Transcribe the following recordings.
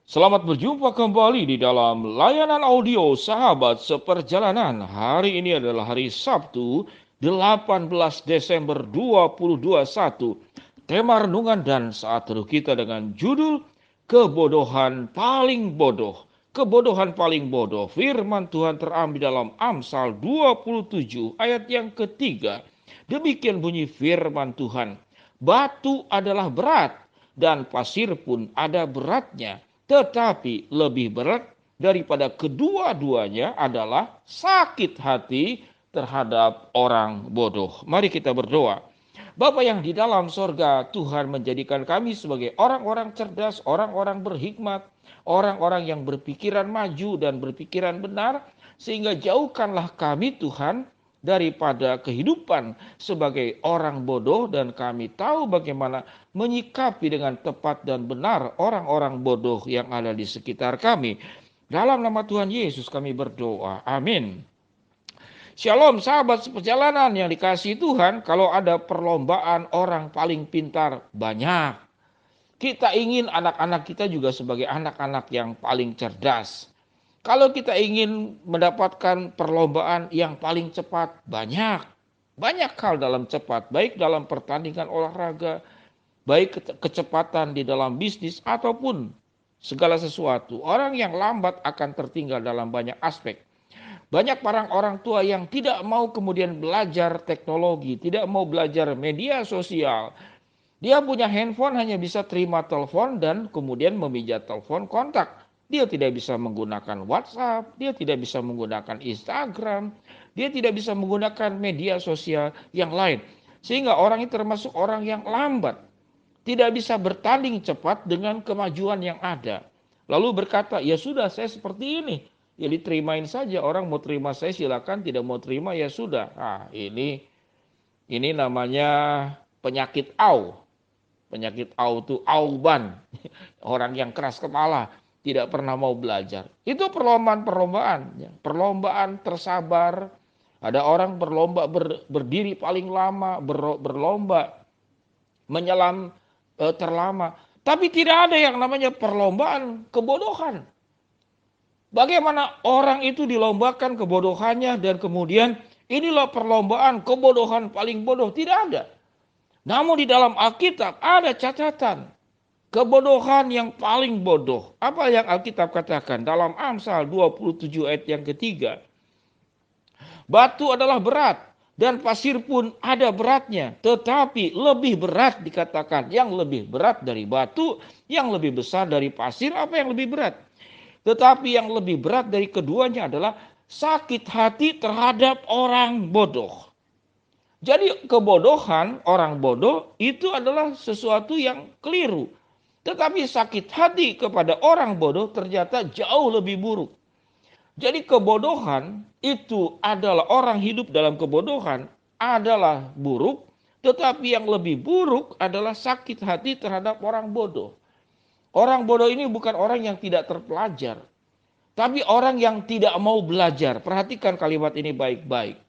Selamat berjumpa kembali di dalam layanan audio Sahabat Seperjalanan. Hari ini adalah hari Sabtu, 18 Desember 2021. Tema renungan dan saat teduh kita dengan judul Kebodohan Paling Bodoh. Kebodohan paling bodoh. Firman Tuhan terambil dalam Amsal 27 ayat yang ketiga. Demikian bunyi firman Tuhan. Batu adalah berat dan pasir pun ada beratnya. Tetapi lebih berat daripada kedua-duanya adalah sakit hati terhadap orang bodoh. Mari kita berdoa. Bapa yang di dalam sorga, Tuhan menjadikan kami sebagai orang-orang cerdas, orang-orang berhikmat, orang-orang yang berpikiran maju dan berpikiran benar, sehingga jauhkanlah kami Tuhan daripada kehidupan sebagai orang bodoh, dan kami tahu bagaimana menyikapi dengan tepat dan benar orang-orang bodoh yang ada di sekitar kami. Dalam nama Tuhan Yesus kami berdoa. Amin. Shalom sahabat seperjalanan yang dikasihi Tuhan. Kalau ada perlombaan orang paling pintar, banyak. Kita ingin anak-anak kita juga sebagai anak-anak yang paling cerdas. Kalau kita ingin mendapatkan perlombaan yang paling cepat, banyak. Banyak hal dalam cepat, baik dalam pertandingan olahraga, baik kecepatan di dalam bisnis ataupun segala sesuatu. Orang yang lambat akan tertinggal dalam banyak aspek. Banyak orang tua yang tidak mau kemudian belajar teknologi, tidak mau belajar media sosial. Dia punya handphone hanya bisa terima telepon dan kemudian memijat telepon kontak. Dia tidak bisa menggunakan WhatsApp, dia tidak bisa menggunakan Instagram, dia tidak bisa menggunakan media sosial yang lain. Sehingga orang itu termasuk orang yang lambat. Tidak bisa bertanding cepat dengan kemajuan yang ada. Lalu berkata, ya sudah saya seperti ini. Ya diterimain saja, orang mau terima saya silakan, tidak mau terima ya sudah. Nah, ini namanya penyakit au. Penyakit au itu auban. Orang yang keras kepala, tidak pernah mau belajar. Itu perlombaan-perlombaan, perlombaan tersabar. Ada orang berlomba berdiri paling lama, berlomba menyelam terlama. Tapi tidak ada yang namanya perlombaan kebodohan. Bagaimana orang itu dilombakan kebodohannya dan kemudian inilah perlombaan kebodohan paling bodoh. Tidak ada. Namun di dalam Alkitab ada catatan kebodohan yang paling bodoh. Apa yang Alkitab katakan dalam Amsal 27 ayat yang ketiga? Batu adalah berat dan pasir pun ada beratnya. Tetapi lebih berat dikatakan, yang lebih berat dari batu, yang lebih besar dari pasir, apa yang lebih berat? Tetapi yang lebih berat dari keduanya adalah sakit hati terhadap orang bodoh. Jadi kebodohan orang bodoh itu adalah sesuatu yang keliru. Tetapi sakit hati kepada orang bodoh ternyata jauh lebih buruk. Jadi kebodohan itu adalah orang hidup dalam kebodohan adalah buruk. Tetapi yang lebih buruk adalah sakit hati terhadap orang bodoh. Orang bodoh ini bukan orang yang tidak terpelajar, tapi orang yang tidak mau belajar. Perhatikan kalimat ini baik-baik.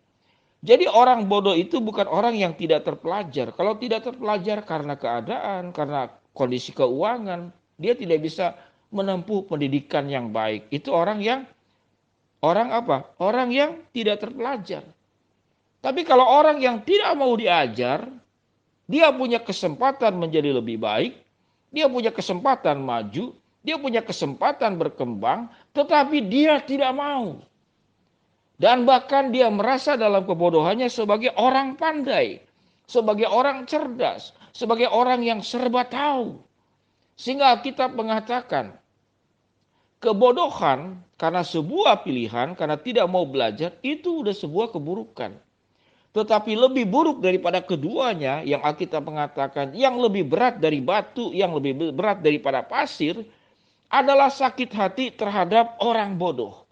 Jadi orang bodoh itu bukan orang yang tidak terpelajar. Kalau tidak terpelajar karena keadaan, karena kondisi keuangan, dia tidak bisa menempuh pendidikan yang baik. Itu orang apa? Orang yang tidak terpelajar. Tapi kalau orang yang tidak mau diajar, dia punya kesempatan menjadi lebih baik, dia punya kesempatan maju, dia punya kesempatan berkembang, tetapi dia tidak mau. Dan bahkan dia merasa dalam kebodohannya sebagai orang pandai, sebagai orang cerdas, sebagai orang yang serba tahu. Sehingga Alkitab mengatakan, kebodohan karena sebuah pilihan, karena tidak mau belajar, itu udah sebuah keburukan. Tetapi lebih buruk daripada keduanya, yang Alkitab mengatakan yang lebih berat dari batu, yang lebih berat daripada pasir, adalah sakit hati terhadap orang bodoh.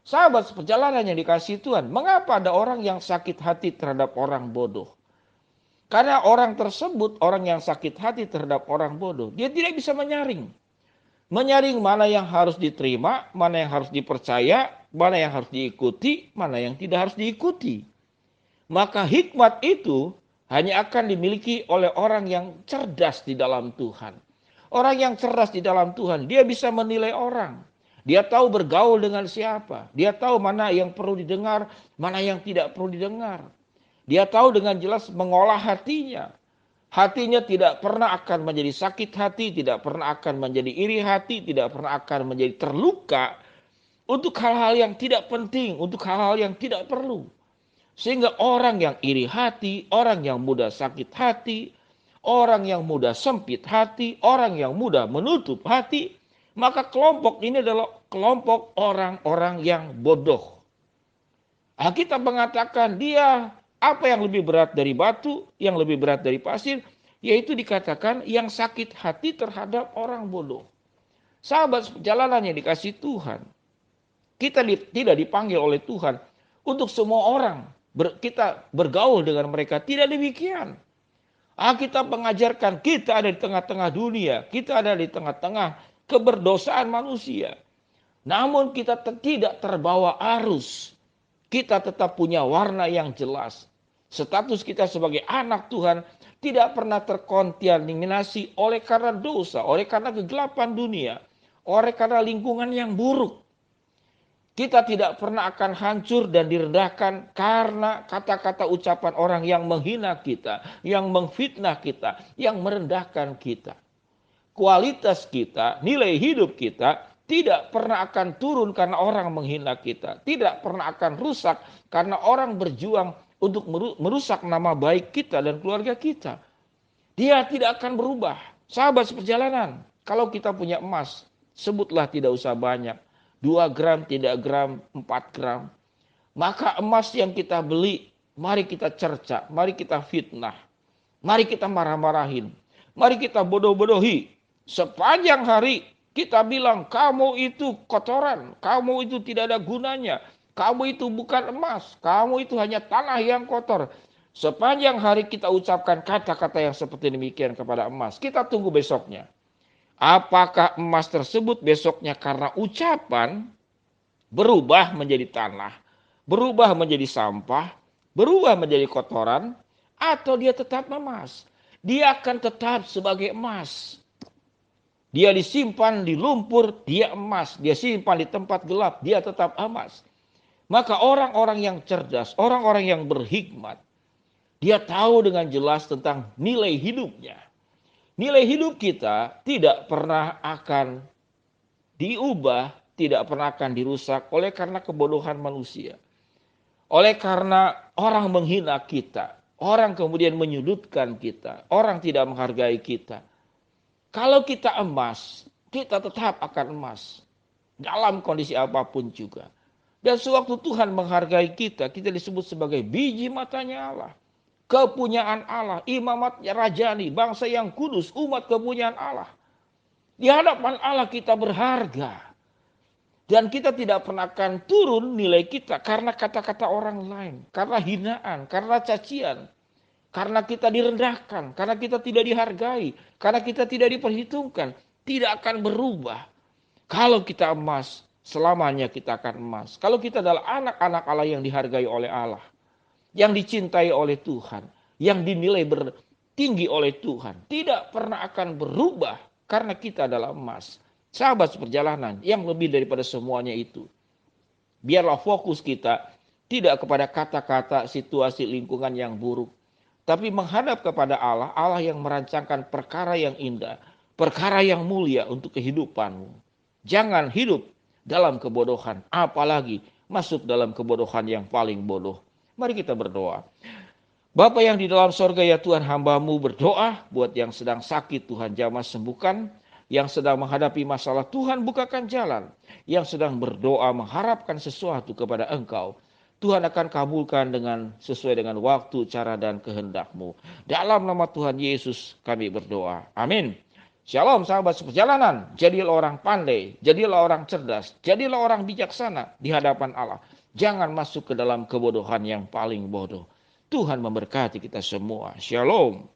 Sahabat seperjalanan yang dikasihi Tuhan, mengapa ada orang yang sakit hati terhadap orang bodoh? Karena orang tersebut, orang yang sakit hati terhadap orang bodoh, dia tidak bisa menyaring. Menyaring mana yang harus diterima, mana yang harus dipercaya, mana yang harus diikuti, mana yang tidak harus diikuti. Maka hikmat itu hanya akan dimiliki oleh orang yang cerdas di dalam Tuhan. Orang yang cerdas di dalam Tuhan, dia bisa menilai orang. Dia tahu bergaul dengan siapa. Dia tahu mana yang perlu didengar, mana yang tidak perlu didengar. Dia tahu dengan jelas mengolah hatinya. Hatinya tidak pernah akan menjadi sakit hati, tidak pernah akan menjadi iri hati, tidak pernah akan menjadi terluka untuk hal-hal yang tidak penting, untuk hal-hal yang tidak perlu. Sehingga orang yang iri hati, orang yang mudah sakit hati, orang yang mudah sempit hati, orang yang mudah menutup hati, maka kelompok ini adalah kelompok orang-orang yang bodoh. Alkitab mengatakan dia apa yang lebih berat dari batu, yang lebih berat dari pasir, yaitu dikatakan yang sakit hati terhadap orang bodoh. Sahabat perjalanan yang dikasih Tuhan, kita tidak dipanggil oleh Tuhan untuk semua orang. Kita bergaul dengan mereka, tidak demikian. Alkitab mengajarkan kita ada di tengah-tengah dunia, kita ada di tengah-tengah keberdosaan manusia. Namun kita tidak terbawa arus. Kita tetap punya warna yang jelas. Status kita sebagai anak Tuhan tidak pernah terkontaminasi oleh karena dosa, oleh karena kegelapan dunia, oleh karena lingkungan yang buruk. Kita tidak pernah akan hancur dan direndahkan karena kata-kata ucapan orang yang menghina kita, yang memfitnah kita, yang merendahkan kita. Kualitas kita, nilai hidup kita tidak pernah akan turun karena orang menghina kita. Tidak pernah akan rusak karena orang berjuang untuk merusak nama baik kita dan keluarga kita. Dia tidak akan berubah. Sahabat seperjalanan, kalau kita punya emas, sebutlah tidak usah banyak. 2 gram, 3 gram, 4 gram. Maka emas yang kita beli, mari kita cerca, mari kita fitnah. Mari kita marah-marahin. Mari kita bodoh-bodohi. Sepanjang hari kita bilang kamu itu kotoran, kamu itu tidak ada gunanya, kamu itu bukan emas, kamu itu hanya tanah yang kotor. Sepanjang hari kita ucapkan kata-kata yang seperti demikian kepada emas. Kita tunggu besoknya. Apakah emas tersebut besoknya karena ucapan berubah menjadi tanah, berubah menjadi sampah, berubah menjadi kotoran, atau dia tetap emas? Dia akan tetap sebagai emas. Dia disimpan di lumpur, dia emas. Dia simpan di tempat gelap, dia tetap emas. Maka orang-orang yang cerdas, orang-orang yang berhikmat, dia tahu dengan jelas tentang nilai hidupnya. Nilai hidup kita tidak pernah akan diubah, tidak pernah akan dirusak oleh karena kebodohan manusia. Oleh karena orang menghina kita, orang kemudian menyudutkan kita, orang tidak menghargai kita. Kalau kita emas, kita tetap akan emas. Dalam kondisi apapun juga. Dan sewaktu Tuhan menghargai kita, kita disebut sebagai biji matanya Allah. Kepunyaan Allah, imamat rajani, bangsa yang kudus, umat kepunyaan Allah. Di hadapan Allah kita berharga. Dan kita tidak pernah akan turun nilai kita karena kata-kata orang lain. Karena hinaan, karena cacian. Karena kita direndahkan, karena kita tidak dihargai. Karena kita tidak diperhitungkan. Tidak akan berubah. Kalau kita emas, selamanya kita akan emas. Kalau kita adalah anak-anak Allah yang dihargai oleh Allah. Yang dicintai oleh Tuhan, yang dinilai tinggi oleh Tuhan, tidak pernah akan berubah karena kita adalah emas. Sahabat seperjalanan, yang lebih daripada semuanya itu, biarlah fokus kita tidak kepada kata-kata situasi lingkungan yang buruk, tapi menghadap kepada Allah, Allah yang merancangkan perkara yang indah, perkara yang mulia untuk kehidupanmu. Jangan hidup dalam kebodohan, apalagi masuk dalam kebodohan yang paling bodoh. Mari kita berdoa. Bapa yang di dalam sorga, ya Tuhan, hamba-Mu berdoa buat yang sedang sakit, Tuhan jamah sembuhkan. Yang sedang menghadapi masalah, Tuhan bukakan jalan. Yang sedang berdoa mengharapkan sesuatu kepada Engkau, Tuhan akan kabulkan sesuai dengan waktu, cara, dan kehendak-Mu. Dalam nama Tuhan Yesus kami berdoa. Amin. Shalom sahabat seperjalanan. Jadilah orang pandai, jadilah orang cerdas, jadilah orang bijaksana di hadapan Allah. Jangan masuk ke dalam kebodohan yang paling bodoh. Tuhan memberkati kita semua. Shalom.